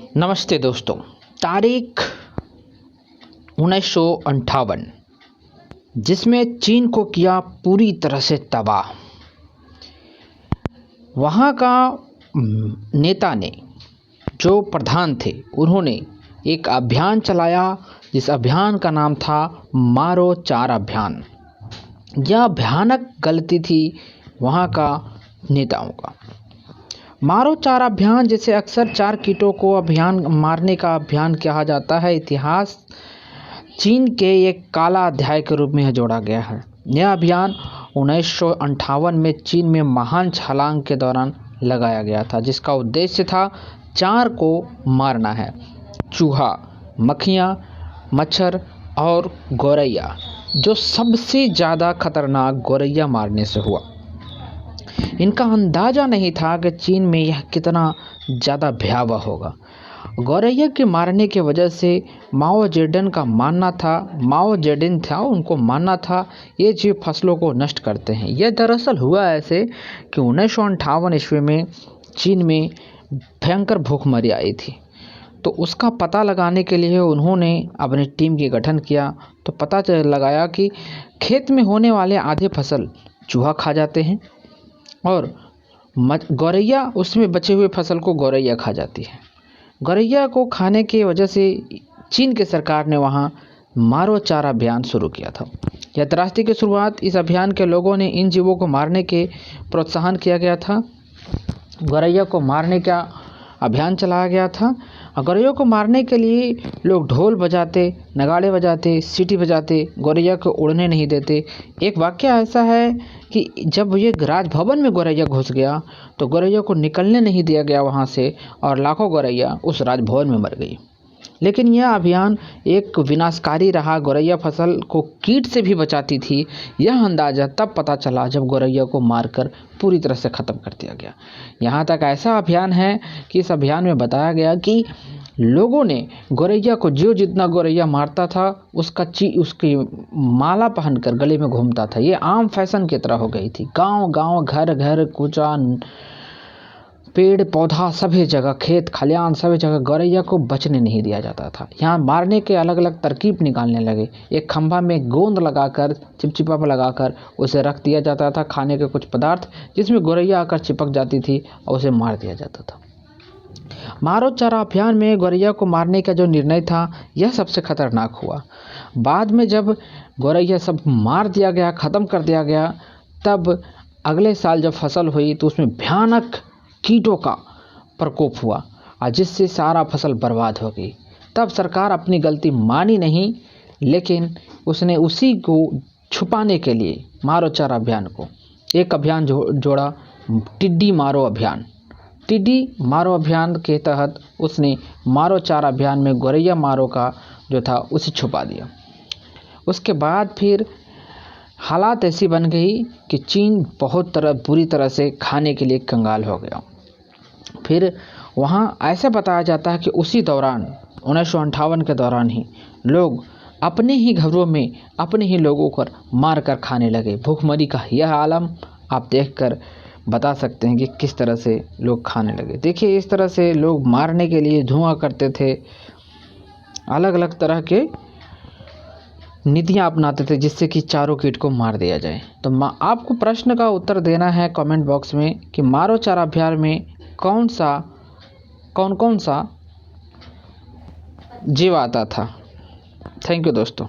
नमस्ते दोस्तों। तारीख 1958, जिसमें चीन को किया पूरी तरह से तबाह। वहाँ का नेता ने, जो प्रधान थे, उन्होंने एक अभियान चलाया जिस अभियान का नाम था मारो चार अभियान। यह भयानक गलती थी वहाँ का नेताओं का। मारो चार अभियान, जिसे अक्सर चार कीटों को अभियान मारने का अभियान कहा जाता है, इतिहास चीन के एक काला अध्याय के रूप में जोड़ा गया है। यह अभियान 1958 में चीन में महान छलांग के दौरान लगाया गया था, जिसका उद्देश्य था चार को मारना है। चूहा, मक्खियाँ, मच्छर और गौरैया, जो सबसे ज़्यादा खतरनाक गौरैया मारने से हुआ। इनका अंदाज़ा नहीं था कि चीन में यह कितना ज़्यादा भयावह होगा। गौरैया के मारने की वजह से माओ जेडन का मानना था, उनको मानना था ये जीव फसलों को नष्ट करते हैं। यह दरअसल हुआ ऐसे कि 1958 ईस्वी में चीन में भयंकर भूखमरी आई थी। तो उसका पता लगाने के लिए उन्होंने अपनी टीम की गठन किया। तो पता लगाया कि खेत में होने वाले आधे फसल चूहा खा जाते हैं और गौरैया उसमें बचे हुए फसल को गौरैया खा जाती है। गौरैया को खाने की वजह से चीन की सरकार ने वहाँ मारो चार अभियान शुरू किया था। यह त्रासदी की शुरुआत इस अभियान के लोगों ने इन जीवों को मारने के प्रोत्साहन किया गया था। गौरैया को मारने का अभियान चलाया गया था। गौरैया को मारने के लिए लोग ढोल बजाते, नगाड़े बजाते, सीटी बजाते, गौरैया को उड़ने नहीं देते। एक वाक़या ऐसा है कि जब ये राजभवन में गौरैया घुस गया तो गौरैया को निकलने नहीं दिया गया वहाँ से, और लाखों गौरैया उस राजभवन में मर गई। लेकिन यह अभियान एक विनाशकारी रहा। गौरैया फसल को कीट से भी बचाती थी। यह अंदाज़ा तब पता चला जब गौरैया को मारकर पूरी तरह से ख़त्म कर दिया गया। यहाँ तक ऐसा अभियान है कि इस अभियान में बताया गया कि लोगों ने गौरैया को, जो जितना गौरैया मारता था उसकी माला पहनकर गले में घूमता था। ये आम फैशन की तरह हो गई थी। गांव गांव, घर घर, कूचा, पेड़ पौधा, सभी जगह, खेत खलियान, सभी जगह गौरैया को बचने नहीं दिया जाता था। यहाँ मारने के अलग अलग तरकीब निकालने लगे। एक खंभा में गोंद लगाकर, चिपचिपा पर लगाकर उसे रख दिया जाता था, खाने के कुछ पदार्थ, जिसमें गौरैया आकर चिपक जाती थी और उसे मार दिया जाता था। मारो चारा अभियान में गौरैया को मारने का जो निर्णय था, यह सबसे खतरनाक हुआ। बाद में जब गौरैया सब मार दिया गया, ख़त्म कर दिया गया, तब अगले साल जब फसल हुई तो उसमें भयानक कीटों का प्रकोप हुआ और जिससे सारा फसल बर्बाद हो गई। तब सरकार अपनी गलती मानी नहीं, लेकिन उसने उसी को छुपाने के लिए मारो चारा अभियान को एक अभियान जोड़ा, टिड्डी मारो अभियान। टिड्डी मारो अभियान के तहत उसने मारो चार अभियान में गौरैया मारो का जो था उसे छुपा दिया। उसके बाद फिर हालात ऐसी बन गई कि चीन बहुत बुरी तरह से खाने के लिए कंगाल हो गया। फिर वहाँ ऐसा बताया जाता है कि उसी दौरान 1958 के दौरान ही लोग अपने ही घरों में अपने ही लोगों को मार कर खाने लगे। भूखमरी का यह आलम आप देखकर बता सकते हैं कि किस तरह से लोग खाने लगे। देखिए, इस तरह से लोग मारने के लिए धुआं करते थे, अलग अलग तरह के नीतियाँ अपनाते थे जिससे कि चारों कीट को मार दिया जाए। तो आपको प्रश्न का उत्तर देना है कमेंट बॉक्स में कि मारो चारा अभियान में कौन कौन सा जीव आता था। थैंक यू दोस्तों।